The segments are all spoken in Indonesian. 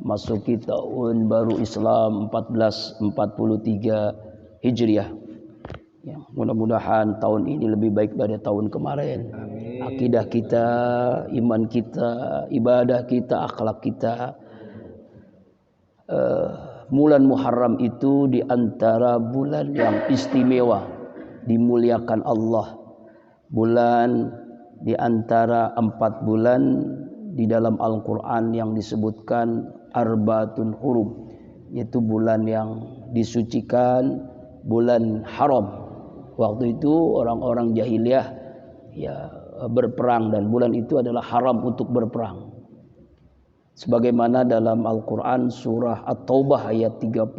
masuki tahun baru Islam 1443 Hijriah. Ya, mudah-mudahan tahun ini lebih baik dari tahun kemarin. Amin. Akidah kita, iman kita, ibadah kita, akhlak kita. Bulan Muharram itu di antara bulan yang istimewa, dimuliakan Allah. Bulan di antara 4 bulan di dalam Al-Quran yang disebutkan Arbaatun Hurum, yaitu bulan yang disucikan, bulan haram. Waktu itu orang-orang jahiliyah ya berperang, dan bulan itu adalah haram untuk berperang. Sebagaimana dalam Al-Quran surah At-Taubah ayat 36.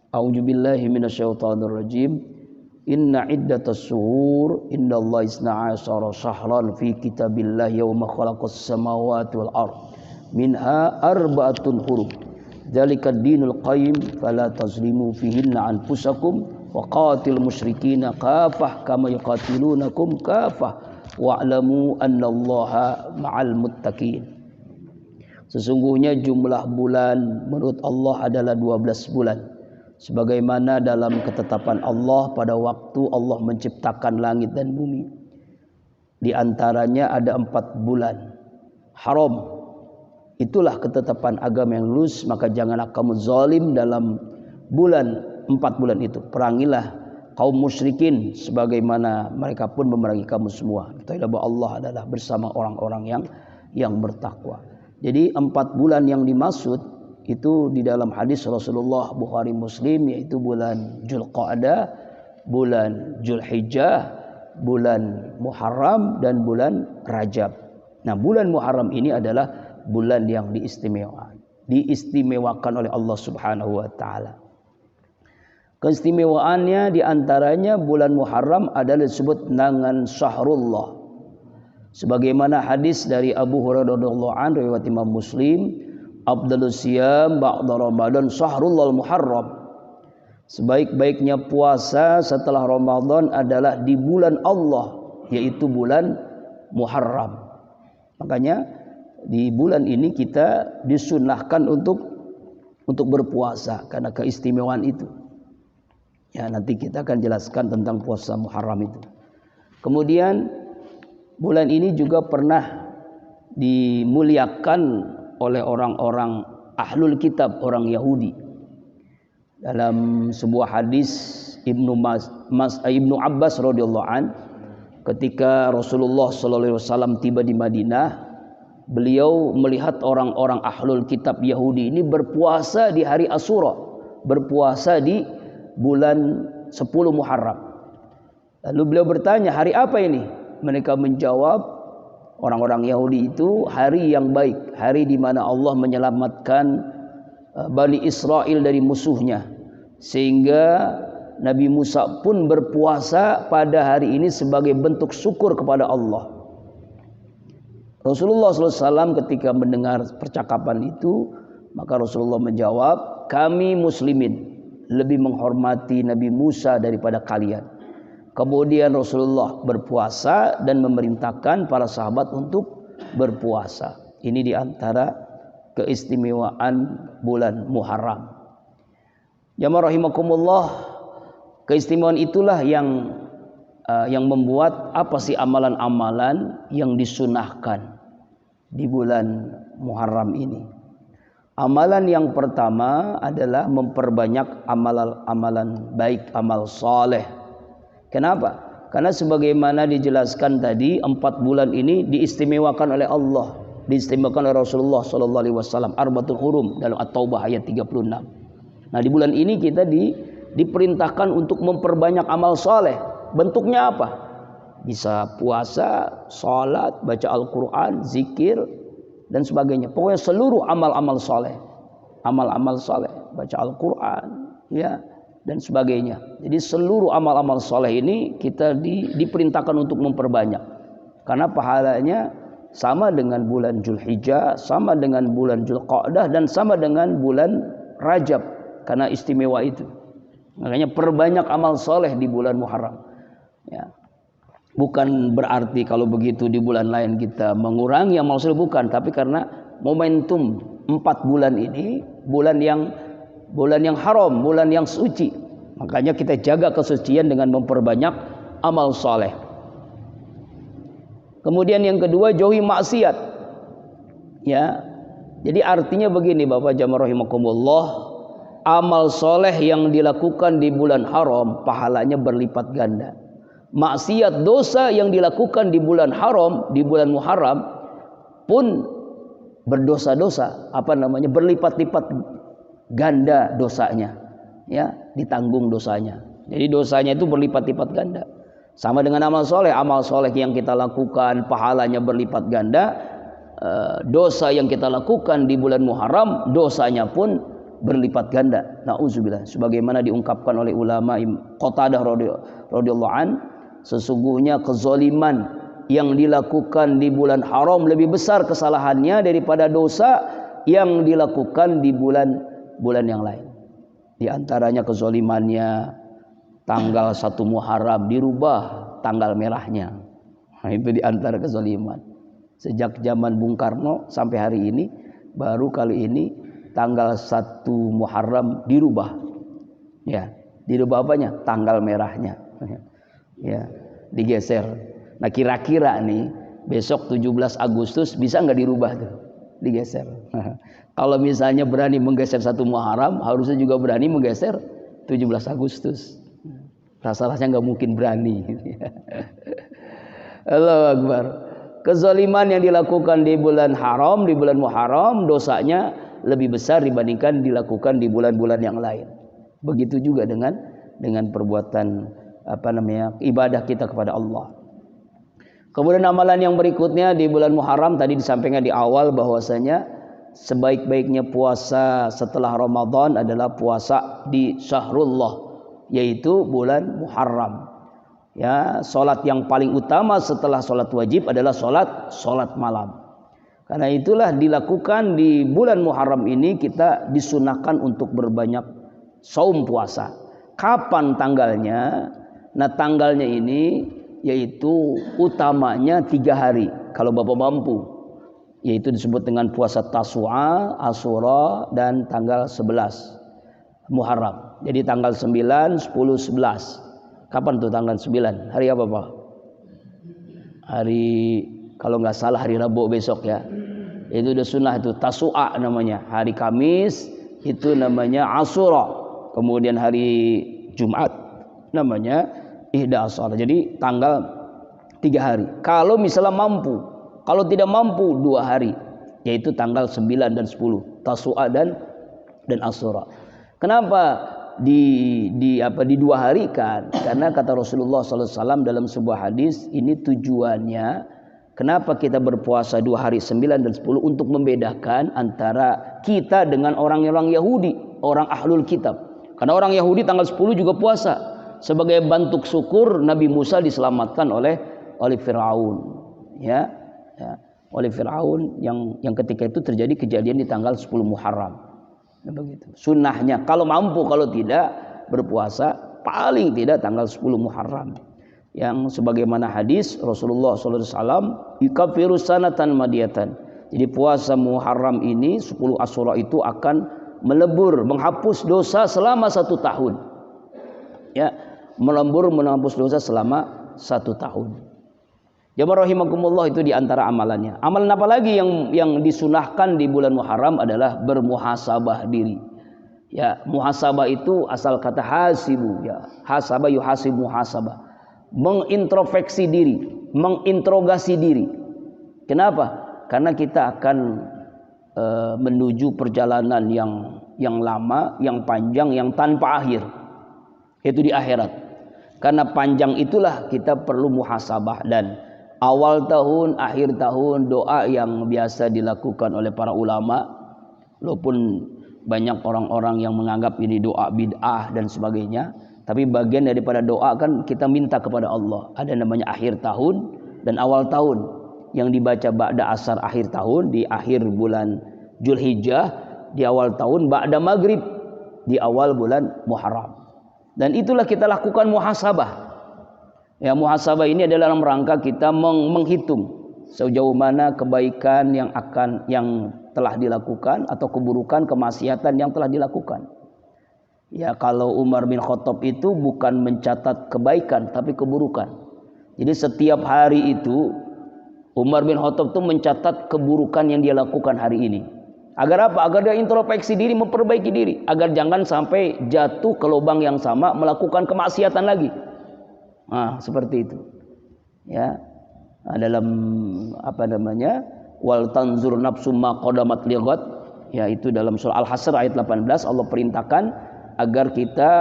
A'udzubillahi minasyaitonirrajim. Inna iddatas syuhur indallahi isna asyara syahran fi kitabillah yauma khalaqas samawati wal ard minha arba'atun hurum. Dzalika ad-dinul qayyim fala tazlimu fihinna anfusakum wa qatil musyrikina kafah kama yuqatilunakum kafah wa'lamu annallaha ma'al muttaqin. Sesungguhnya jumlah bulan menurut Allah adalah 12 bulan, sebagaimana dalam ketetapan Allah pada waktu Allah menciptakan langit dan bumi. Di antaranya ada 4 bulan haram. Itulah ketetapan agama yang lurus, maka janganlah kamu zalim dalam bulan 4 bulan itu. Perangilah kaum musyrikin sebagaimana mereka pun memerangi kamu semua. Ketahuilah bahwa Allah adalah bersama orang-orang yang bertakwa. Jadi 4 bulan yang dimaksud itu di dalam hadis Rasulullah Bukhari Muslim, yaitu bulan Dzulqa'dah, bulan Dzulhijjah, bulan Muharram, dan bulan Rajab. Nah, bulan Muharram ini adalah bulan yang diistimewakan oleh Allah Subhanahu wa taala. Keistimewaannya diantaranya bulan Muharram adalah disebut dengan Syahrullah. Sebagaimana hadis dari Abu Hurairah radhiyallahu anhu riwayat Imam Muslim, Afdhalus siyam ba'da Ramadan Syahrullah Muharram. Sebaik-baiknya puasa setelah Ramadan adalah di bulan Allah, yaitu bulan Muharram. Makanya di bulan ini kita disunahkan untuk berpuasa karena keistimewaan itu. Ya, nanti kita akan jelaskan tentang puasa Muharram itu. Kemudian bulan ini juga pernah dimuliakan oleh orang-orang ahlul kitab, orang Yahudi. Dalam sebuah hadis Ibnu Abbas radhiyallahu an, ketika Rasulullah sallallahu alaihi wasallam tiba di Madinah, beliau melihat orang-orang ahlul kitab Yahudi ini berpuasa di hari Asyura, berpuasa di bulan 10 Muharram. Lalu beliau bertanya, hari apa ini? Mereka menjawab, orang-orang Yahudi itu hari yang baik, hari di mana Allah menyelamatkan Bani Israel dari musuhnya, sehingga Nabi Musa pun berpuasa pada hari ini sebagai bentuk syukur kepada Allah. Rasulullah SAW ketika mendengar percakapan itu, maka Rasulullah menjawab, kami muslimin lebih menghormati Nabi Musa daripada kalian. Kemudian Rasulullah berpuasa dan memerintahkan para sahabat untuk berpuasa. Ini diantara keistimewaan bulan Muharram. Jamaah rahimakumullah, keistimewaan itulah yang membuat apa sih amalan-amalan yang disunahkan di bulan Muharram ini. Amalan yang pertama adalah memperbanyak amalan baik, amal soleh. Kenapa? Karena sebagaimana dijelaskan tadi, 4 bulan ini diistimewakan oleh Allah, diistimewakan oleh Rasulullah sallallahu alaihi wasallam, Arba'atul Hurum dalam At-Taubah ayat 36. Nah, di bulan ini kita diperintahkan untuk memperbanyak amal soleh. Bentuknya apa? Bisa puasa, salat, baca Al-Quran, zikir, dan sebagainya. Pokoknya seluruh amal-amal soleh, amal-amal soleh, baca Al-Quran, ya, dan sebagainya. Jadi seluruh amal-amal soleh ini kita diperintahkan untuk memperbanyak, karena pahalanya sama dengan bulan Dzulhijjah, sama dengan bulan Dzulqa'dah, dan sama dengan bulan Rajab, karena istimewa itu. Makanya perbanyak amal soleh di bulan Muharram. Ya. Bukan berarti kalau begitu di bulan lain kita mengurangi amal soleh, bukan, tapi karena momentum 4 bulan ini bulan yang haram, bulan yang suci. Makanya kita jaga kesucian dengan memperbanyak amal soleh. Kemudian yang kedua, jauhi maksiat. Ya. Jadi artinya begini Bapak jamaah rahimakumullah, amal soleh yang dilakukan di bulan haram pahalanya berlipat ganda. Maksiat dosa yang dilakukan di bulan haram, di bulan Muharram pun berdosa-dosa, berlipat-lipat ganda dosanya. Ya, ditanggung dosanya. Jadi dosanya itu berlipat-lipat ganda. Sama dengan amal soleh yang kita lakukan pahalanya berlipat ganda. Dosa yang kita lakukan di bulan Muharram dosanya pun berlipat ganda. Nauzubillah. Sebagaimana diungkapkan oleh ulama Qatadah radhiyallahu an, sesungguhnya kezaliman yang dilakukan di bulan haram lebih besar kesalahannya daripada dosa yang dilakukan di bulan yang lain. Di antaranya kezalimannya tanggal 1 Muharram dirubah tanggal merahnya. Nah, itu di antara kezaliman. Sejak zaman Bung Karno sampai hari ini, baru kali ini tanggal 1 Muharram dirubah. Ya, dirubah apanya? Tanggal merahnya. Ya, digeser. Nah, kira-kira nih besok 17 Agustus bisa nggak dirubah tuh? Digeser. Kalau misalnya berani menggeser 1 Muharram, harusnya juga berani menggeser 17 Agustus. Rasa-rasanya nggak mungkin berani. Allahu Akbar. Kezaliman yang dilakukan di bulan haram, di bulan Muharram, dosanya lebih besar dibandingkan dilakukan di bulan-bulan yang lain. Begitu juga dengan perbuatan ibadah kita kepada Allah. Kemudian amalan yang berikutnya di bulan Muharram, tadi disampaikan di awal bahwasanya sebaik-baiknya puasa setelah Ramadan adalah puasa di Syahrullah, yaitu bulan Muharram. Ya, salat yang paling utama setelah salat wajib adalah salat malam. Karena itulah dilakukan di bulan Muharram ini kita disunahkan untuk berbanyak saum puasa. Kapan tanggalnya? Nah, tanggalnya ini yaitu utamanya 3 hari kalau Bapak mampu. Yaitu disebut dengan puasa Tasu'a, Asyura dan tanggal 11 Muharram. Jadi tanggal 9, 10, 11. Kapan tuh tanggal 9? Hari apa Pak? Hari, kalau nggak salah hari Rabu besok ya. Itu udah sunnah itu, Tasu'a namanya. Hari Kamis itu namanya Asyura. Kemudian hari Jumat namanya Ihda Asyara. Jadi tanggal 3 hari. Kalau misalnya mampu, kalau tidak mampu 2 hari, yaitu tanggal 9 dan 10, Tasu'a dan Asyura. Kenapa di 2 hari kan? Karena kata Rasulullah SAW dalam sebuah hadis, ini tujuannya kenapa kita berpuasa 2 hari 9 dan 10 untuk membedakan antara kita dengan orang-orang Yahudi, orang Ahlul Kitab. Karena orang Yahudi tanggal 10 juga puasa sebagai bentuk syukur Nabi Musa diselamatkan oleh Firaun. Ya, oleh Firaun yang ketika itu terjadi kejadian di tanggal 10 Muharram. Ya, begitu. Sunnahnya kalau mampu, kalau tidak berpuasa paling tidak tanggal 10 Muharram. Yang sebagaimana hadis Rasulullah SAW, yukaffiru sanatan madiyatan. Jadi puasa Muharram ini 10 Asyura itu akan melebur, menghapus dosa selama 1 tahun. Ya, menghapus dosa selama 1 tahun. Jamaah rahimakumullah, itu di antara amalannya. Amalan apa lagi yang disunahkan di bulan Muharram adalah bermuhasabah diri. Ya, muhasabah itu asal kata hasibu, ya. Hasabah yuhasib muhasabah. Mengintrospeksi diri, menginterogasi diri. Kenapa? Karena kita akan menuju perjalanan yang lama, yang panjang, yang tanpa akhir. Itu di akhirat. Karena panjang itulah kita perlu muhasabah, dan awal tahun, akhir tahun, doa yang biasa dilakukan oleh para ulama. Walaupun banyak orang-orang yang menganggap ini doa bid'ah dan sebagainya, tapi bagian daripada doa kan kita minta kepada Allah. Ada namanya akhir tahun dan awal tahun yang dibaca ba'da asar akhir tahun di akhir bulan Zulhijjah, di awal tahun ba'da maghrib di awal bulan Muharram. Dan itulah kita lakukan muhasabah. Ya, muhasabah ini adalah dalam rangka kita menghitung sejauh mana kebaikan yang telah dilakukan atau keburukan kemaksiatan yang telah dilakukan. Ya, kalau Umar bin Khattab itu bukan mencatat kebaikan tapi keburukan. Jadi setiap hari itu Umar bin Khattab itu mencatat keburukan yang dia lakukan hari ini. Agar apa? Agar dia introspeksi diri, memperbaiki diri, agar jangan sampai jatuh ke lubang yang sama, melakukan kemaksiatan lagi. Nah, seperti itu. Ya. Nah, dalam wal tanzur nafsum ma qadamat lighad, yaitu dalam surah Al-Hasr ayat 18 Allah perintahkan agar kita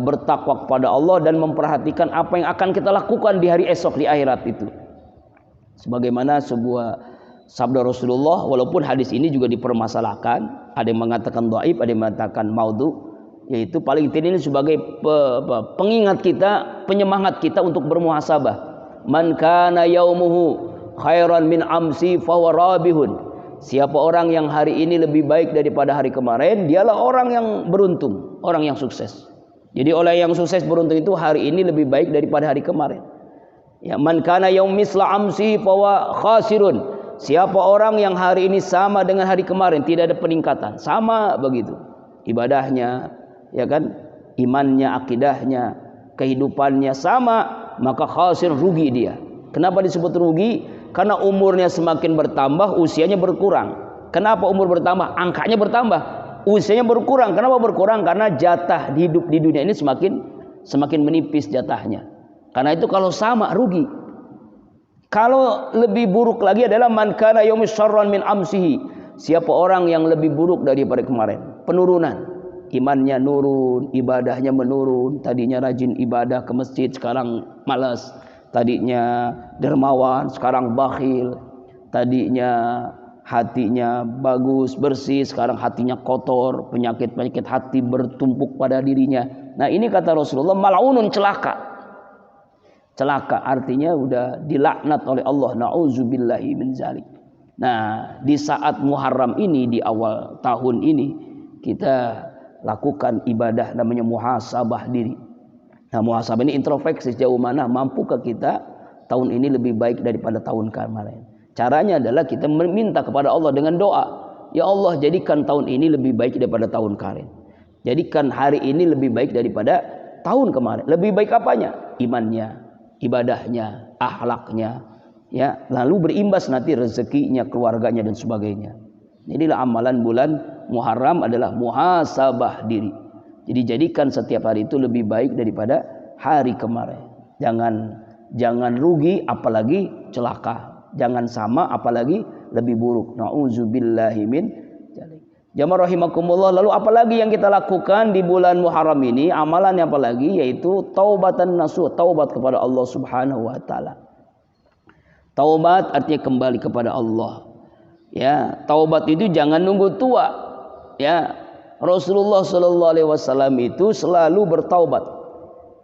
bertakwa kepada Allah dan memperhatikan apa yang akan kita lakukan di hari esok, di akhirat itu. Sebagaimana sebuah sabda Rasulullah, walaupun hadis ini juga dipermasalahkan, ada yang mengatakan dhaif, ada yang mengatakan maudhu, yaitu paling tidak ini sebagai pengingat kita, penyemangat kita untuk bermuhasabah. Man kana yaumuhu khairan min amsi fahuwa rabihun. Siapa orang yang hari ini lebih baik daripada hari kemarin, dialah orang yang beruntung, orang yang sukses. Jadi oleh yang sukses beruntung itu hari ini lebih baik daripada hari kemarin. Ya, man kana yaum misla amsi fahuwa khasirun. Siapa orang yang hari ini sama dengan hari kemarin, tidak ada peningkatan, sama begitu. Ibadahnya, ya kan? Imannya, akidahnya, kehidupannya sama, maka khasir, rugi dia. Kenapa disebut rugi? Karena umurnya semakin bertambah, usianya berkurang. Kenapa umur bertambah? Angkanya bertambah, usianya berkurang. Kenapa berkurang? Karena jatah hidup di dunia ini semakin menipis jatahnya. Karena itu kalau sama, rugi. Kalau lebih buruk lagi adalah man kana yaumis syarran min amsihi. Siapa orang yang lebih buruk daripada kemarin? Penurunan. Imannya nurun, ibadahnya menurun. Tadinya rajin ibadah ke masjid, sekarang malas. Tadinya dermawan, sekarang bakhil. Tadinya hatinya bagus, bersih, sekarang hatinya kotor. Penyakit-penyakit hati bertumpuk pada dirinya. Nah, ini kata Rasulullah, mal'unun, celaka. Celaka artinya udah dilaknat oleh Allah. Na'udzubillahi min zalik. Nah, di saat Muharram ini, di awal tahun ini, kita lakukan ibadah namanya muhasabah diri. Nah, muhasabah ini introspeksi, sejauh mana mampukah kita tahun ini lebih baik daripada tahun kemarin. Caranya adalah kita meminta kepada Allah dengan doa. Ya Allah, jadikan tahun ini lebih baik daripada tahun kemarin. Jadikan hari ini lebih baik daripada tahun kemarin. Lebih baik apanya? Imannya, ibadahnya, akhlaknya, ya, lalu berimbas nanti rezekinya, keluarganya dan sebagainya. Inilah amalan bulan Muharram, adalah muhasabah diri. Jadi jadikan setiap hari itu lebih baik daripada hari kemarin. Jangan rugi, apalagi celaka. Jangan sama, apalagi lebih buruk. Na'udzubillahi min dzalik. Jamaah rahimakumullah. Lalu apalagi yang kita lakukan di bulan Muharram ini? Amalan yang apalagi? Yaitu taubatan nasuh, taubat kepada Allah Subhanahu wa taala. Taubat artinya kembali kepada Allah. Ya, taubat itu jangan nunggu tua. Ya, Rasulullah sallallahu alaihi wasallam itu selalu bertaubat.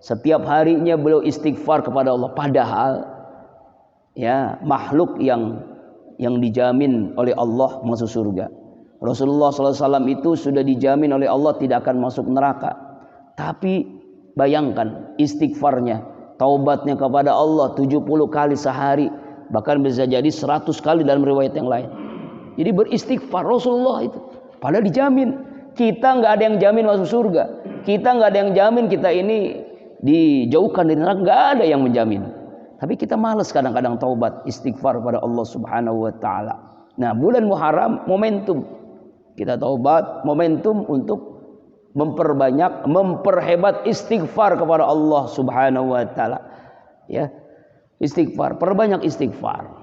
Setiap harinya beliau istighfar kepada Allah, padahal ya, makhluk yang dijamin oleh Allah masuk surga. Rasulullah sallallahu alaihi wasallam itu sudah dijamin oleh Allah tidak akan masuk neraka. Tapi bayangkan istighfarnya, taubatnya kepada Allah 70 kali sehari, bahkan bisa jadi 100 kali dalam riwayat yang lain. Jadi beristighfar Rasulullah itu, padahal dijamin. Kita nggak ada yang jamin masuk surga. Kita nggak ada yang jamin kita ini dijauhkan dari neraka. Nggak ada yang menjamin. Tapi kita malas kadang-kadang taubat, istighfar kepada Allah Subhanahu wa taala. Nah, bulan Muharram momentum kita taubat, momentum untuk memperhebat istighfar kepada Allah Subhanahu wa taala. Ya. Istighfar, perbanyak istighfar.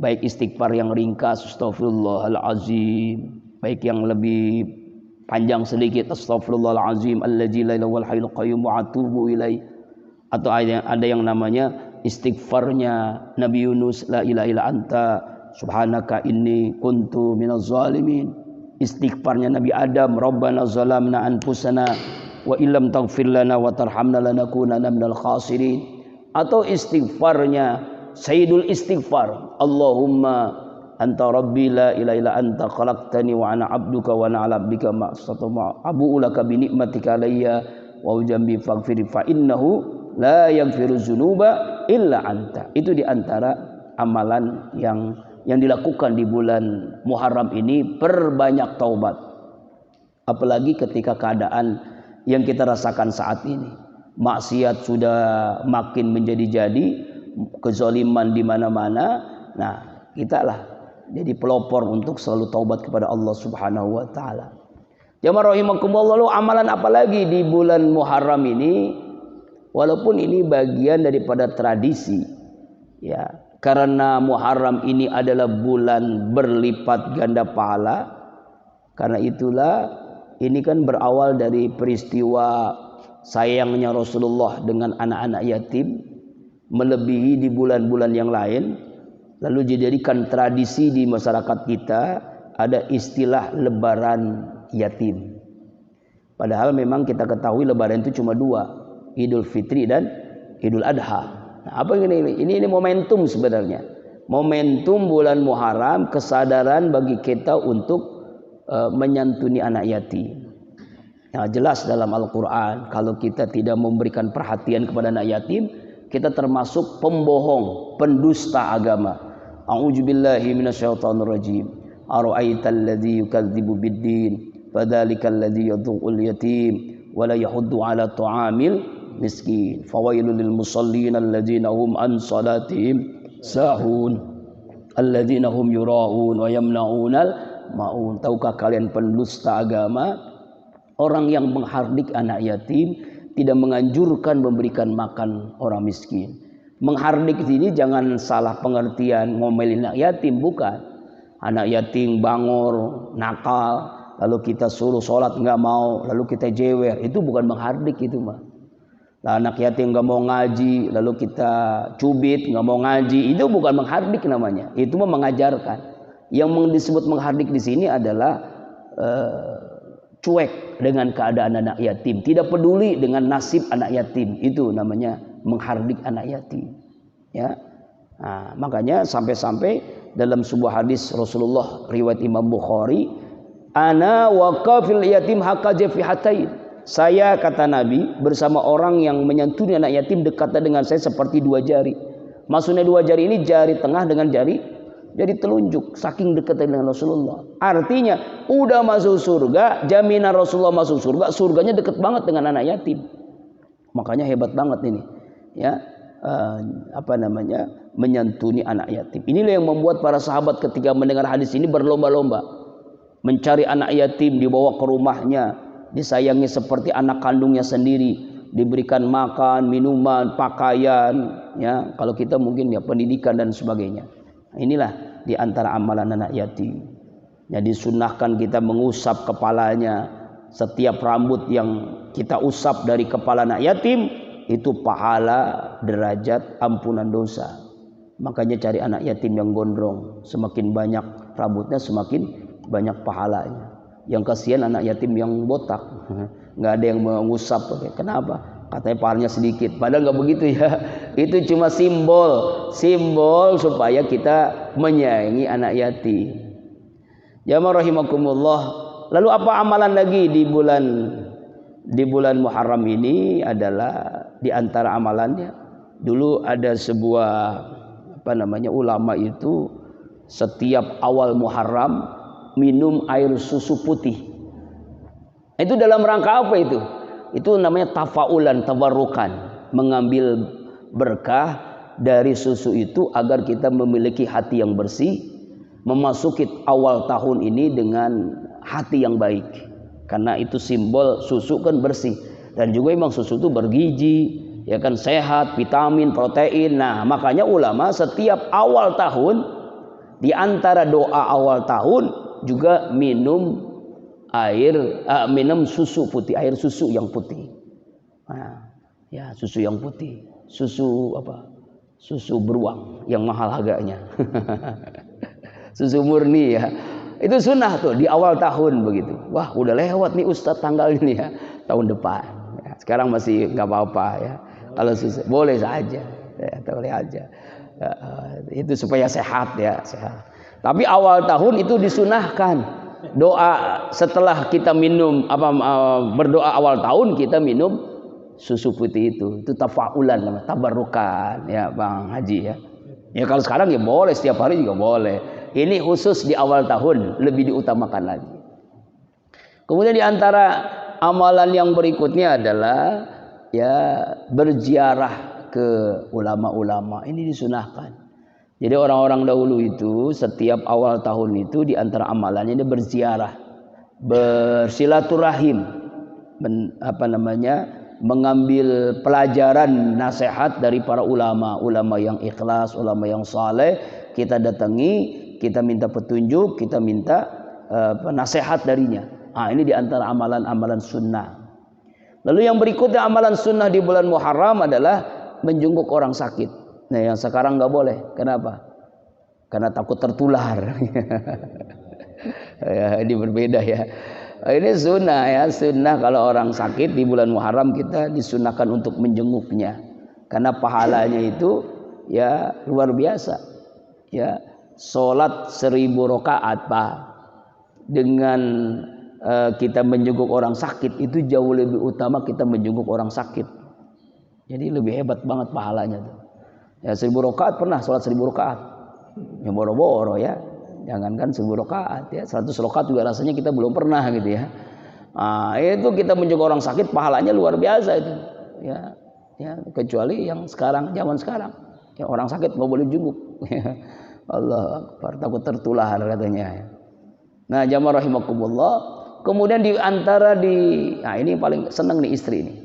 Baik istighfar yang ringkas, astaghfirullahalazim, baik yang lebih panjang sedikit, astaghfirullahalazim alladzi la ilaha illal hayyul qayyum wa atubu ilaih. Atau ada yang namanya istighfarnya Nabi Yunus, la ilaha illa anta subhanaka inni kuntu minaz zalimin. Istighfarnya Nabi Adam, rabbana zalamna anfusana wa illam taghfir lana wa tarhamna lanakunanna minal khasirin. Atau istighfarnya Sayyidul Istighfar, Allahumma anta rabbi la ilaha illa anta khalaqtani wa ana abduka wa ana ala abdika ma astata'tu abu'u laka bi ni'matika alayya wa jambi faghfir fa innahu la yaghfiru dzunuba illa anta. Itu di antara amalan yang yang dilakukan di bulan Muharram ini, perbanyak taubat. Apalagi ketika keadaan yang kita rasakan saat ini, maksiat sudah makin menjadi-jadi, kezaliman di mana-mana. Nah, kita lah jadi pelopor untuk selalu taubat kepada Allah Subhanahu wa taala. Jamaah rahimakumullah, lalu amalan apa lagi di bulan Muharram ini? Walaupun ini bagian daripada tradisi, ya, karena Muharram ini adalah bulan berlipat ganda pahala. Karena itulah ini kan berawal dari peristiwa sayangnya Rasulullah dengan anak-anak yatim, melebihi di bulan-bulan yang lain. Lalu dijadikan tradisi di masyarakat kita, ada istilah lebaran yatim. Padahal memang kita ketahui lebaran itu cuma dua, Idul Fitri dan Idul Adha. Nah, apa ini? Ini momentum sebenarnya. Momentum bulan Muharram, kesadaran bagi kita untuk menyantuni anak yatim. Nah, jelas dalam Al-Quran, kalau kita tidak memberikan perhatian kepada anak yatim, kita termasuk pembohong, pendusta agama. A'udzubillahi minasyaitonirrajim. Ara'aital ladzi yukadzibu biddin, fadzalikal ladzi yadhu'ul yatim wa la yahuddu 'ala ta'amil miskin. Fawailul lil musallin alladzina hum an salatihim sahun, alladzina hum yura'un wa yamna'unal ma'un. Tahukah kalian pendusta agama, orang yang menghardik anak yatim, tidak menganjurkan memberikan makan orang miskin. Menghardik ini jangan salah pengertian ngomelin anak yatim, bukan. Anak yatim bangor, nakal, lalu kita suruh sholat nggak mau, lalu kita jewer, itu bukan menghardik itu mah. Nah, anak yatim nggak mau ngaji, lalu kita cubit, nggak mau ngaji, itu bukan menghardik namanya. Itu mah mengajarkan. Yang disebut menghardik di sini adalah cuek dengan keadaan anak yatim, tidak peduli dengan nasib anak yatim, itu namanya menghardik anak yatim. Ya, nah, makanya sampai-sampai dalam sebuah hadis Rasulullah riwayat Imam Bukhari, ana waqafil yatim haqqa hatain. Saya, kata Nabi, bersama orang yang menyantuni anak yatim dekatnya dengan saya seperti dua jari. Maksudnya dua jari ini jari tengah dengan jari telunjuk, saking dekatnya dengan Rasulullah. Artinya udah masuk surga, jaminan Rasulullah masuk surga, surganya dekat banget dengan anak yatim. Makanya hebat banget ini, ya, menyantuni anak yatim. Inilah yang membuat para sahabat ketika mendengar hadis ini berlomba-lomba mencari anak yatim, dibawa ke rumahnya, disayangi seperti anak kandungnya sendiri, diberikan makan, minuman, pakaian, ya, kalau kita mungkin ya pendidikan dan sebagainya. Inilah di antara amalan anak yatim. Jadi sunnahkan kita mengusap kepalanya. Setiap rambut yang kita usap dari kepala anak yatim itu pahala, derajat, ampunan dosa. Makanya cari anak yatim yang gondrong. Semakin banyak rambutnya, semakin banyak pahalanya. Yang kasihan anak yatim yang botak, nggak ada yang mengusap. Kenapa? Katanya pahalanya sedikit. Padahal nggak begitu ya. Itu cuma simbol supaya kita menyayangi anak yatim. Jamaah rahimakumullah. Lalu apa amalan lagi di bulan Muharram ini? Adalah di antara amalannya, dulu ada sebuah ulama itu setiap awal Muharram minum air susu putih. Itu dalam rangka apa itu? Itu namanya tafaulan, tabarrukan, mengambil berkah dari susu itu agar kita memiliki hati yang bersih, memasuki awal tahun ini dengan hati yang baik. Karena itu simbol susu kan bersih, dan juga memang susu itu bergizi, ya kan, sehat, vitamin, protein. Nah, makanya ulama setiap awal tahun, di antara doa awal tahun juga minum susu putih, air susu yang putih. Nah, ya, susu yang putih, susu beruang yang mahal harganya. Susu murni, ya. Itu sunnah tuh di awal tahun begitu. Wah, udah lewat nih Ustadz tanggal ini ya, tahun depan. Ya, sekarang masih nggak apa-apa ya. Kalau susu boleh saja, ya, boleh aja. Itu supaya sehat ya, sehat. Tapi awal tahun itu disunahkan. Doa setelah kita minum berdoa awal tahun, kita minum susu putih itu tafaulan, tabarukan ya Bang Haji ya. Ya kalau sekarang ya boleh, setiap hari juga boleh. Ini khusus di awal tahun lebih diutamakan lagi. Kemudian di antara amalan yang berikutnya adalah ya berziarah ke ulama-ulama. Ini disunahkan. Jadi orang-orang dahulu itu setiap awal tahun itu di antara amalannya dia berziarah, bersilaturahim, mengambil pelajaran nasihat dari para ulama yang ikhlas, ulama yang saleh. Kita datangi, kita minta petunjuk, kita minta nasihat darinya. Ini di antara amalan-amalan sunnah. Lalu yang berikutnya amalan sunnah di bulan Muharram adalah menjenguk orang sakit. Nah, yang sekarang nggak boleh. Kenapa? Karena takut tertular. Ya, ini berbeda ya. Ini sunnah ya, sunnah kalau orang sakit di bulan Muharram kita disunahkan untuk menjenguknya. Karena pahalanya itu ya luar biasa. Ya, sholat 1000 rakaat Pak, dengan kita menjenguk orang sakit itu jauh lebih utama kita menjenguk orang sakit. Jadi lebih hebat banget pahalanya tuh. Ya 1000 rakaat pernah sholat 1000 rakaat. Yang boro-boro ya. Jangankan 1000 rakaat ya, 100 rakaat juga rasanya kita belum pernah gitu ya. Itu kita menjenguk orang sakit pahalanya luar biasa itu. Ya, kecuali yang sekarang, zaman sekarang. Ya, orang sakit nggak boleh jenguk. Allah Akbar, takut tertular katanya. Nah, jamaah rahimakumullah. Kemudian di antara ini paling senang nih istri ini.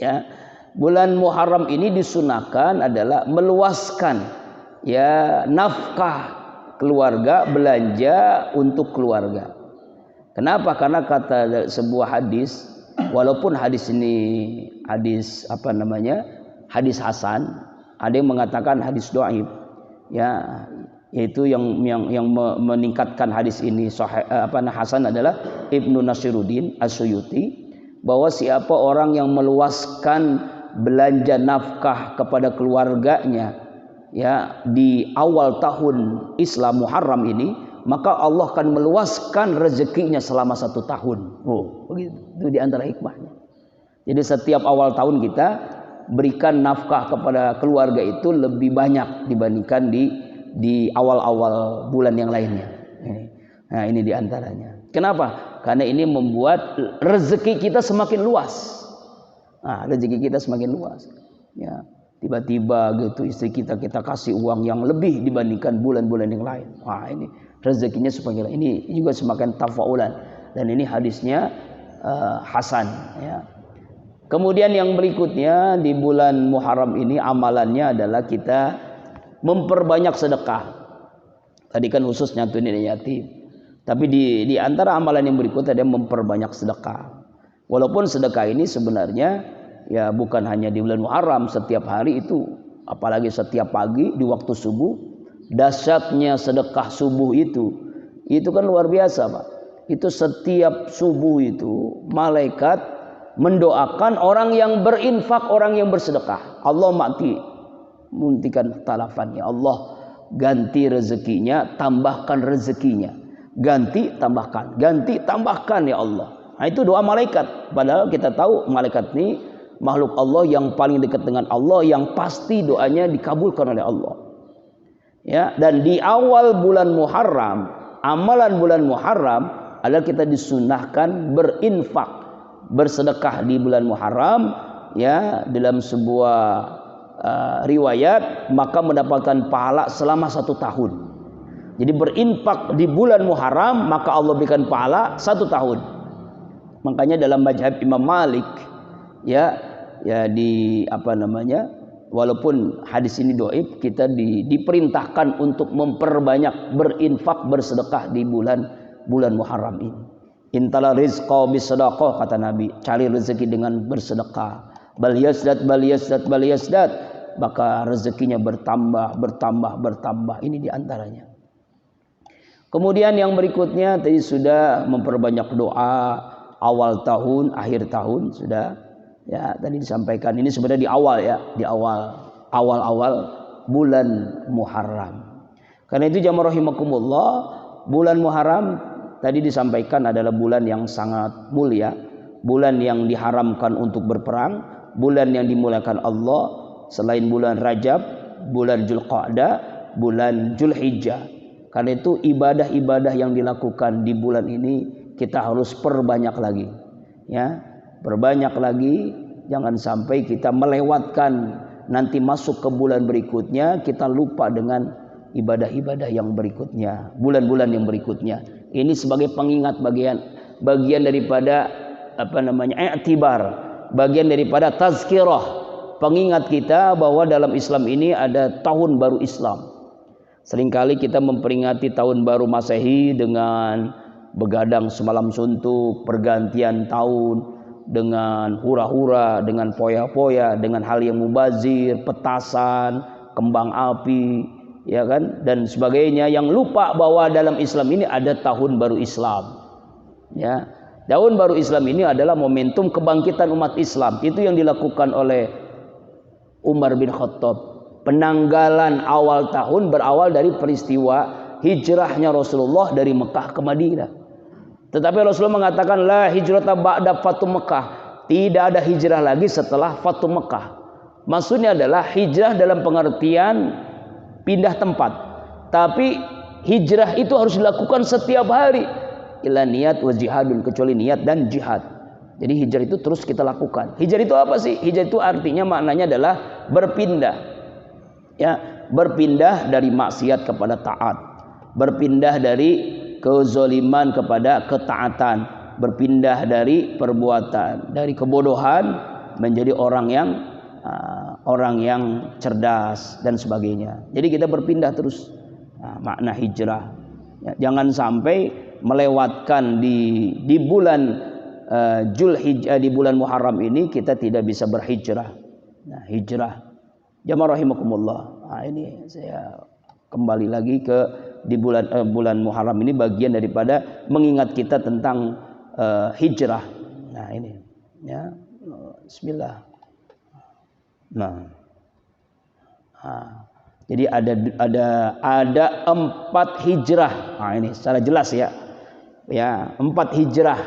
Ya, bulan Muharram ini disunahkan adalah meluaskan ya nafkah keluarga, belanja untuk keluarga. Kenapa? Karena kata sebuah hadis, walaupun hadis ini hadis hadis hasan, ada yang mengatakan hadis dhaif. Ya, yaitu yang meningkatkan hadis ini hasan adalah Ibnu Nasiruddin As-Suyuti, bahwa siapa orang yang meluaskan belanja nafkah kepada keluarganya ya di awal tahun Islam Muharram ini, maka Allah akan meluaskan rezekinya selama 1 tahun. Begitu. Itu di antara hikmahnya. Jadi setiap awal tahun kita berikan nafkah kepada keluarga itu lebih banyak dibandingkan di awal-awal bulan yang lainnya. Nah, ini di antaranya. Kenapa? Karena ini membuat rezeki kita semakin luas. Rezeki kita semakin luas. Ya. Tiba-tiba gitu istri kita kasih uang yang lebih dibandingkan bulan-bulan yang lain. Ini rezekinya semakin, ini juga semakin tafaulan, dan ini hadisnya hasan ya. Kemudian yang berikutnya di bulan Muharram ini amalannya adalah kita memperbanyak sedekah. Tadi kan khusus nyantunin yatim. Tapi di antara amalan yang berikut ada memperbanyak sedekah. Walaupun sedekah ini sebenarnya ya bukan hanya di bulan Muharram, setiap hari itu, apalagi setiap pagi di waktu subuh, dahsyatnya sedekah subuh itu kan luar biasa Pak. Itu setiap subuh itu malaikat mendoakan orang yang berinfak, orang yang bersedekah. Allah muntikan talafan, ya Allah ganti rezekinya, tambahkan rezekinya, ganti tambahkan ya Allah. Itu doa malaikat. Padahal kita tahu malaikat ini makhluk Allah yang paling dekat dengan Allah, yang pasti doanya dikabulkan oleh Allah. Ya, dan di awal bulan Muharram, amalan bulan Muharram adalah kita disunahkan berinfak, bersedekah di bulan Muharram. Ya, dalam sebuah riwayat maka mendapatkan pahala selama 1 tahun. Jadi berinfak di bulan Muharram maka Allah berikan pahala 1 tahun. Makanya dalam mazhab Imam Malik ya walaupun hadis ini dhaif, kita diperintahkan untuk memperbanyak berinfak, bersedekah di bulan Muharram ini. Intala rizqa bisadaqah, kata Nabi, cari rezeki dengan bersedekah. Bal yasdad maka rezekinya bertambah. Ini diantaranya. Kemudian yang berikutnya tadi sudah memperbanyak doa awal tahun, akhir tahun sudah. Ya, tadi disampaikan ini sebenarnya di awal bulan Muharram. Karena itu jamaah rahimakumullah, bulan Muharram tadi disampaikan adalah bulan yang sangat mulia, bulan yang diharamkan untuk berperang, bulan yang dimuliakan Allah selain bulan Rajab, bulan Dzulqa'dah, bulan Dzulhijjah. Karena itu ibadah-ibadah yang dilakukan di bulan ini kita harus perbanyak lagi. Ya, perbanyak lagi, jangan sampai kita melewatkan nanti masuk ke bulan berikutnya kita lupa dengan ibadah-ibadah yang berikutnya, bulan-bulan yang berikutnya. Ini sebagai pengingat bagian daripada i'tibar, bagian daripada tazkirah, pengingat kita bahwa dalam Islam ini ada tahun baru Islam. Seringkali kita memperingati tahun baru Masehi dengan begadang semalam suntuk, pergantian tahun, dengan hura-hura, dengan poya-poya, dengan hal yang mubazir, petasan, kembang api, ya kan, dan sebagainya, yang lupa bahwa dalam Islam ini ada tahun baru Islam. Ya, tahun baru Islam ini adalah momentum kebangkitan umat Islam. Itu yang dilakukan oleh Umar bin Khattab. Penanggalan awal tahun berawal dari peristiwa hijrahnya Rasulullah dari Mekah ke Madinah. Tetapi Rasulullah mengatakan la hijrata ba'da fatu Mekah, tidak ada hijrah lagi setelah fatu Mekah. Maksudnya adalah hijrah dalam pengertian pindah tempat, tapi hijrah itu harus dilakukan setiap hari. Ila niat wa jihadun, kecuali niat dan jihad. Jadi hijrah itu terus kita lakukan. Hijrah itu apa sih? Hijrah itu artinya maknanya adalah berpindah. Ya, berpindah dari maksiat kepada taat, berpindah dari kezaliman kepada ketaatan, berpindah dari perbuatan, dari kebodohan menjadi orang yang cerdas dan sebagainya. Jadi kita berpindah terus. Makna hijrah. Ya, jangan sampai melewatkan di bulan Zulhijjah, di bulan Muharram ini kita tidak bisa berhijrah. Nah, hijrah. Jamaah rahimakumullah. Nah, ini saya kembali lagi ke di bulan Muharram ini bagian daripada mengingat kita tentang hijrah. Nah, ini ya. Bismillah. Nah. Jadi ada 4 hijrah. Nah, ini secara jelas ya. Ya, 4 hijrah,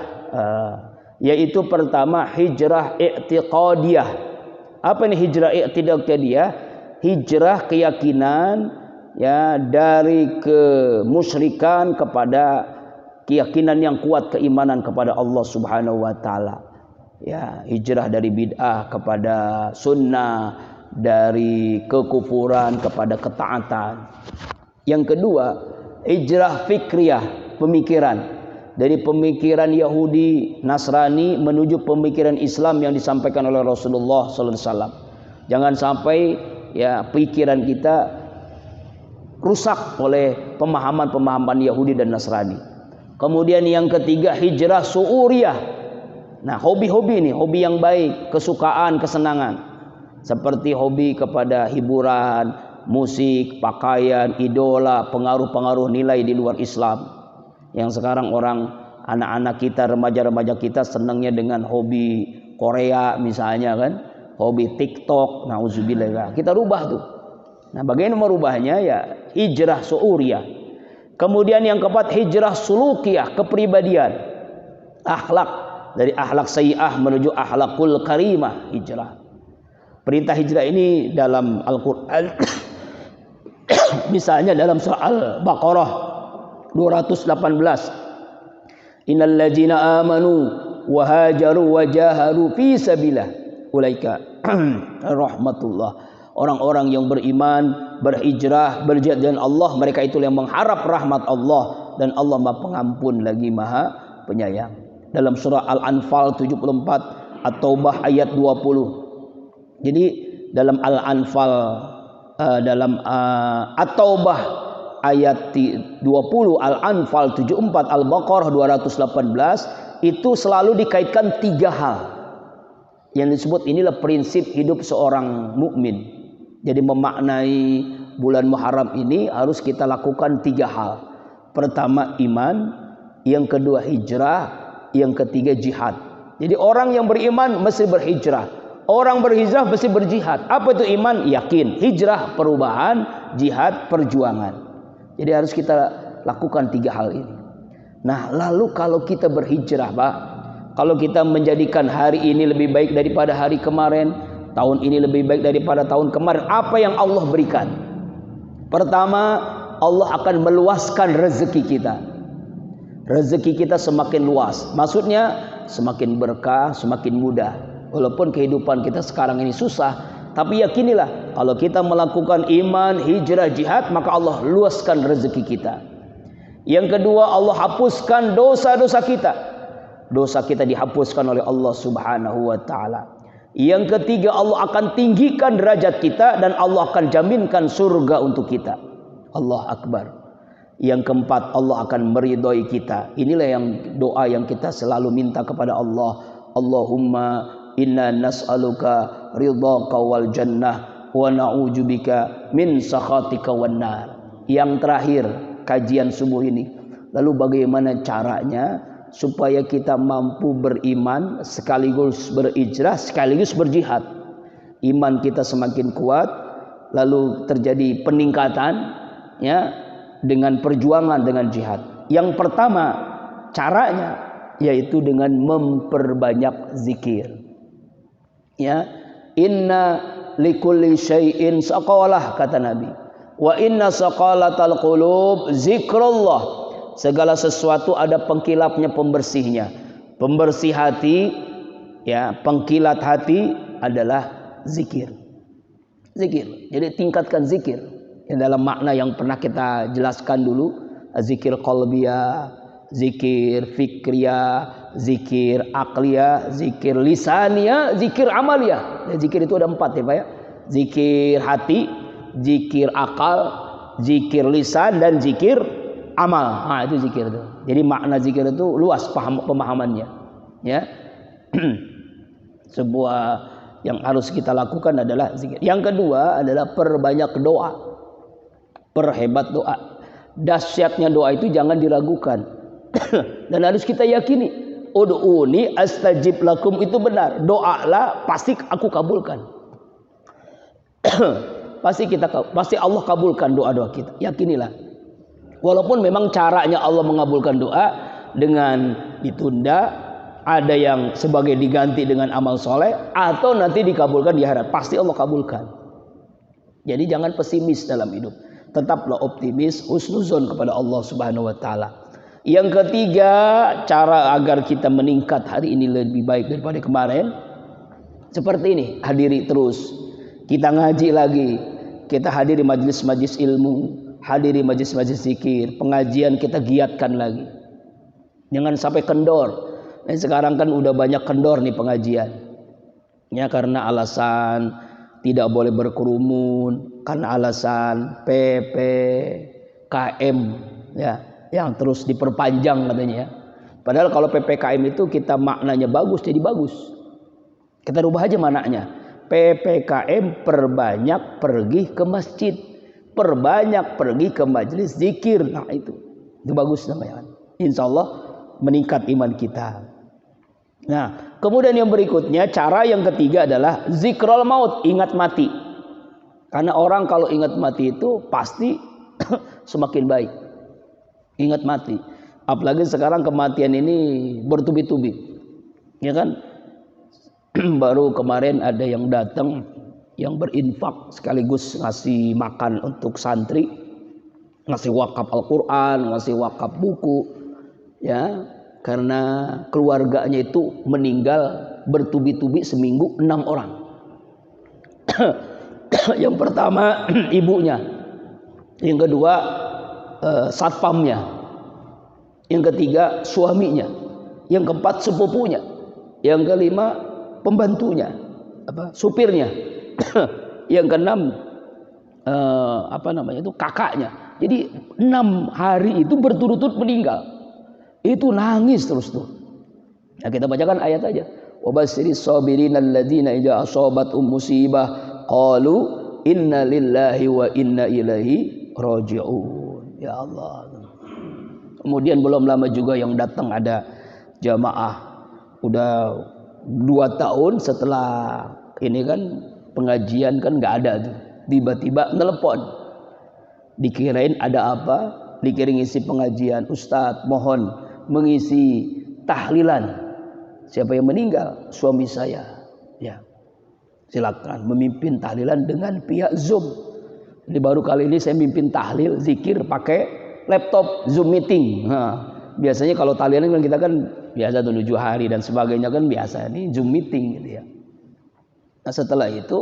yaitu pertama hijrah i'tiqadiyah. Apa ini hijrah i'tiqadiyah? Hijrah keyakinan, ya, dari kemusyrikan kepada keyakinan yang kuat, keimanan kepada Allah Subhanahu wa taala. Ya, hijrah dari bid'ah kepada sunnah, dari kekufuran kepada ketaatan. Yang kedua, hijrah fikriyah, pemikiran. Dari pemikiran Yahudi, Nasrani menuju pemikiran Islam yang disampaikan oleh Rasulullah SAW. Jangan sampai ya pikiran kita rusak oleh pemahaman-pemahaman Yahudi dan Nasrani. Kemudian yang ketiga, hijrah su'uriyah. Nah, hobi-hobi ini, hobi yang baik, kesukaan, kesenangan. Seperti hobi kepada hiburan, musik, pakaian, idola, pengaruh-pengaruh nilai di luar Islam. Yang sekarang anak-anak kita, remaja-remaja kita senangnya dengan hobi Korea misalnya kan, hobi TikTok, nauzubillah. Kita rubah tuh. Nah, bagaimana merubahnya? Ya, hijrah su'uriyah. Kemudian yang keempat, hijrah sulukiyah, kepribadian, akhlak, dari akhlak sayyi'ah menuju akhlakul karimah, hijrah. Perintah hijrah ini dalam Al-Qur'an misalnya dalam surah Al-Baqarah 218, innal ladzina amanu wa hajaru wa jahadu fi sabilillah ulaika rahmatullah. Orang-orang yang beriman, berhijrah, berjihad dengan Allah, mereka itu yang mengharap rahmat Allah, dan Allah Maha Pengampun lagi Maha Penyayang. Dalam surah Al-Anfal 74, At-Taubah ayat 20. Jadi dalam Al-Anfal, dalam At-Taubah ayat 20, Al-Anfal 74, Al-Baqarah 218, itu selalu dikaitkan 3 hal yang disebut inilah prinsip hidup seorang mukmin. Jadi memaknai bulan Muharram ini harus kita lakukan 3 hal. Pertama iman, yang kedua hijrah, yang ketiga jihad. Jadi orang yang beriman mesti berhijrah, orang berhijrah mesti berjihad. Apa itu iman? Yakin. Hijrah perubahan, jihad perjuangan. Jadi harus kita lakukan 3 hal ini. Nah, lalu kalau kita berhijrah, Pak, kalau kita menjadikan hari ini lebih baik daripada hari kemarin, tahun ini lebih baik daripada tahun kemarin, apa yang Allah berikan? Pertama, Allah akan meluaskan rezeki kita. Rezeki kita semakin luas. Maksudnya semakin berkah, semakin mudah. Walaupun kehidupan kita sekarang ini susah, tapi yakinilah kalau kita melakukan iman, hijrah, jihad, maka Allah luaskan rezeki kita. Yang kedua, Allah hapuskan dosa-dosa kita. Dosa kita dihapuskan oleh Allah Subhanahu wa taala. Yang ketiga, Allah akan tinggikan derajat kita dan Allah akan jaminkan surga untuk kita. Allah Akbar. Yang keempat, Allah akan meridhoi kita. Inilah yang doa yang kita selalu minta kepada Allah. Allahumma inna nas'aluka ridhaka wal jannah wa na'udzubika min sakhatika wan nar. Yang terakhir kajian subuh ini. Lalu bagaimana caranya supaya kita mampu beriman sekaligus berhijrah sekaligus berjihad. Iman kita semakin kuat, lalu terjadi peningkatan ya dengan perjuangan dengan jihad. Yang pertama caranya yaitu dengan memperbanyak zikir. Ya, inna likulli syai'in saqalah kata Nabi. Wa inna saqalatal qulub zikrullah. Segala sesuatu ada pengkilapnya, pembersihnya. Pembersih hati, ya, pengkilat hati adalah zikir. Zikir. Jadi tingkatkan zikir. Yang dalam makna yang pernah kita jelaskan dulu, zikir qalbiyah, zikir fikriyah, zikir akliyah, zikir lisaniyah, zikir amaliyah. Ya, zikir itu ada 4 ya Pak ya. Zikir hati, zikir akal, zikir lisan dan zikir amal. Nah, itu zikir itu. Jadi makna zikir itu luas pemahamannya. Ya. Sebuah yang harus kita lakukan adalah zikir. Yang kedua adalah perbanyak doa. Perhebat doa. Dahsyatnya doa itu jangan diragukan. Dan harus kita yakini. Ud'uni astajib lakum itu benar. Doalah pasti aku kabulkan. Pasti Allah kabulkan doa-doa kita. Yakinilah. Walaupun memang caranya Allah mengabulkan doa dengan ditunda, ada yang sebagai diganti dengan amal soleh, atau nanti dikabulkan di akhirat. Pasti Allah kabulkan. Jadi jangan pesimis dalam hidup. Tetaplah optimis, husnuzon kepada Allah Subhanahu wa taala. Yang ketiga, cara agar kita meningkat hari ini lebih baik daripada kemarin, seperti ini, hadiri terus. Kita ngaji lagi, kita hadiri majelis-majelis ilmu, hadiri majelis-majelis zikir, pengajian kita giatkan lagi. Jangan sampai kendor. Nah, sekarang kan udah banyak kendor nih pengajian. Ya karena alasan tidak boleh berkerumun, karena alasan PPKM ya, yang terus diperpanjang katanya ya. Padahal kalau PPKM itu kita maknanya bagus jadi bagus. Kita rubah aja maknanya. PPKM perbanyak pergi ke masjid. Perbanyak pergi ke majelis zikir. Nah itu bagus namanya. Insya Allah meningkat iman kita. Nah kemudian yang berikutnya, cara yang ketiga adalah zikrul maut, ingat mati. Karena orang kalau ingat mati itu pasti semakin baik. Ingat mati. Apalagi sekarang kematian ini bertubi-tubi. Ya kan? Baru kemarin ada yang datang yang berinfak sekaligus ngasih makan untuk santri, ngasih wakaf Al-Quran, ngasih wakaf buku, ya karena keluarganya itu meninggal bertubi-tubi seminggu 6 orang. Yang pertama ibunya, yang kedua satpamnya, yang ketiga suaminya, yang keempat sepupunya, yang kelima pembantunya, supirnya. Yang keenam kakaknya. Jadi 6 hari itu berturut-turut meninggal. Itu nangis terus tuh. Nah, kita bacakan ayat aja. Wa basyiris sabirin alladzina idza asabathum musibah qalu inna lillahi wa inna ilaihi raji'un. Ya Allah. Kemudian belum lama juga yang datang ada jamaah udah 2 tahun setelah ini kan pengajian kan nggak ada tuh, tiba-tiba telepon, dikirain ada apa, dikira ngisi pengajian, Ustadz mohon mengisi tahlilan, siapa yang meninggal? Suami saya, ya silakan memimpin tahlilan dengan pihak Zoom. Ini baru kali ini saya mimpin tahlil zikir pakai laptop Zoom meeting. Nah, biasanya kalau tahlilan kan kita kan biasa 7 hari dan sebagainya kan biasa. Ini Zoom meeting gitu ya. Nah, setelah itu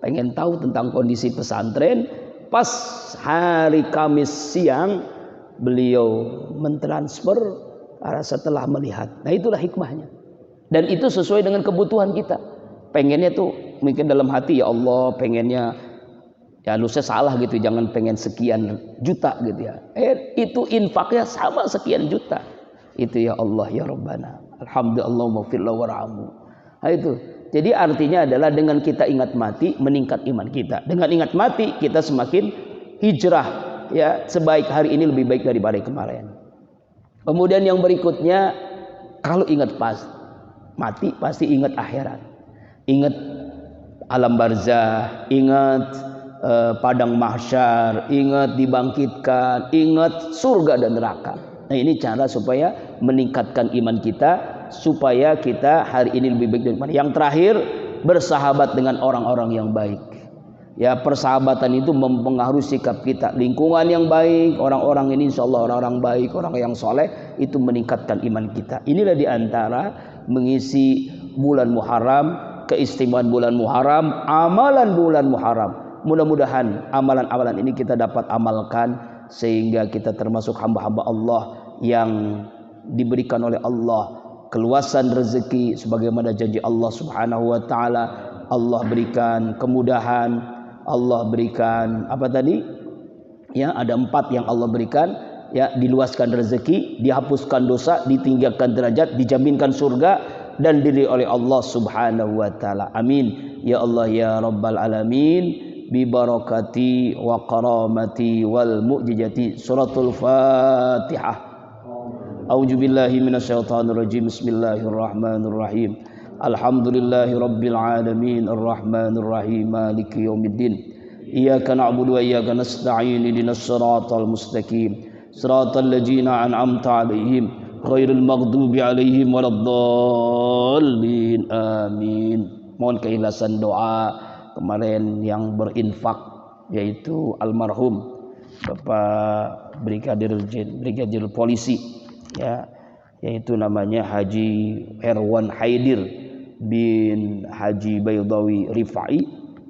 pengen tahu tentang kondisi pesantren. Pas hari Kamis siang beliau mentransfer setelah melihat. Nah, itulah hikmahnya. Dan itu sesuai dengan kebutuhan kita. Pengennya tuh mungkin dalam hati, ya Allah pengennya, ya lu saya salah gitu, jangan pengen sekian juta gitu ya. Itu infaknya sama sekian juta. Itu ya Allah ya Rabbana. Alhamdulillah maghfirlahu warhamhu. Nah itu. Jadi artinya adalah dengan kita ingat mati meningkat iman kita. Dengan ingat mati kita semakin hijrah, ya, sebaik hari ini lebih baik daripada kemarin. Kemudian yang berikutnya, kalau ingat mati pasti ingat akhirat. Ingat alam barzah, ingat padang mahsyar, ingat dibangkitkan, ingat surga dan neraka. Nah, ini cara supaya meningkatkan iman kita, supaya kita hari ini lebih baik daripada. Yang terakhir, bersahabat dengan orang-orang yang baik. Ya, persahabatan itu mempengaruhi sikap kita. Lingkungan yang baik, orang-orang ini insya Allah orang-orang baik, orang yang soleh, itu meningkatkan iman kita. Inilah diantara mengisi bulan Muharram, keistimewaan bulan Muharram, amalan bulan Muharram. Mudah-mudahan amalan-amalan ini kita dapat amalkan sehingga kita termasuk hamba-hamba Allah yang diberikan oleh Allah keluasan rezeki sebagaimana janji Allah Subhanahu wa taala. Allah berikan kemudahan, Allah berikan apa tadi? Ya, ada 4 yang Allah berikan, ya, diluaskan rezeki, dihapuskan dosa, ditinggikan derajat, dijaminkan surga dan diri oleh Allah Subhanahu wa taala. Amin ya Allah ya rabbal alamin. Bi barakati wa karamati wal mu'jizati. Suratul Fatihah. A'udzu billahi minasyaitonir rajim. Bismillahirrahmanirrahim. Alhamdulillahi rabbil alamin arrahmanir rahim maliki yaumiddin. Iyyaka na'budu wa iyyaka nasta'in. Ihdinas siratal mustaqim. Siratal ladzina an'amta 'alaihim ghairil maghdubi 'alaihim waladdallin. Amin. Mohon keikhlasan doa kemarin yang berinfak, yaitu almarhum Bapak Brigadir Polisi, ya, yaitu namanya Haji Herwan Haidir bin Haji Baydawi Rifai,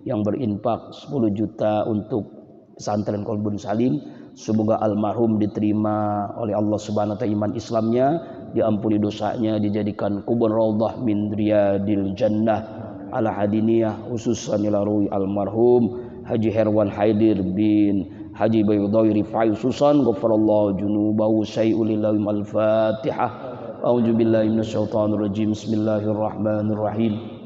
yang berinfak 10 juta untuk pesantren Qalbun Salim. Semoga almarhum diterima oleh Allah Subhanahu wa taala iman Islamnya, diampuni dosanya, dijadikan kubur raudhah min riyadil jannah ala hadiniyah, khususan ila ruhi almarhum Haji Herwan Haidir bin Haji Baydawi Rifai, khususan ghafarallahu junubahu sayyulillahim. Al-Fatihah. A'udzu billahi minasyaitonir rajim. Bismillahirrahmanirrahim.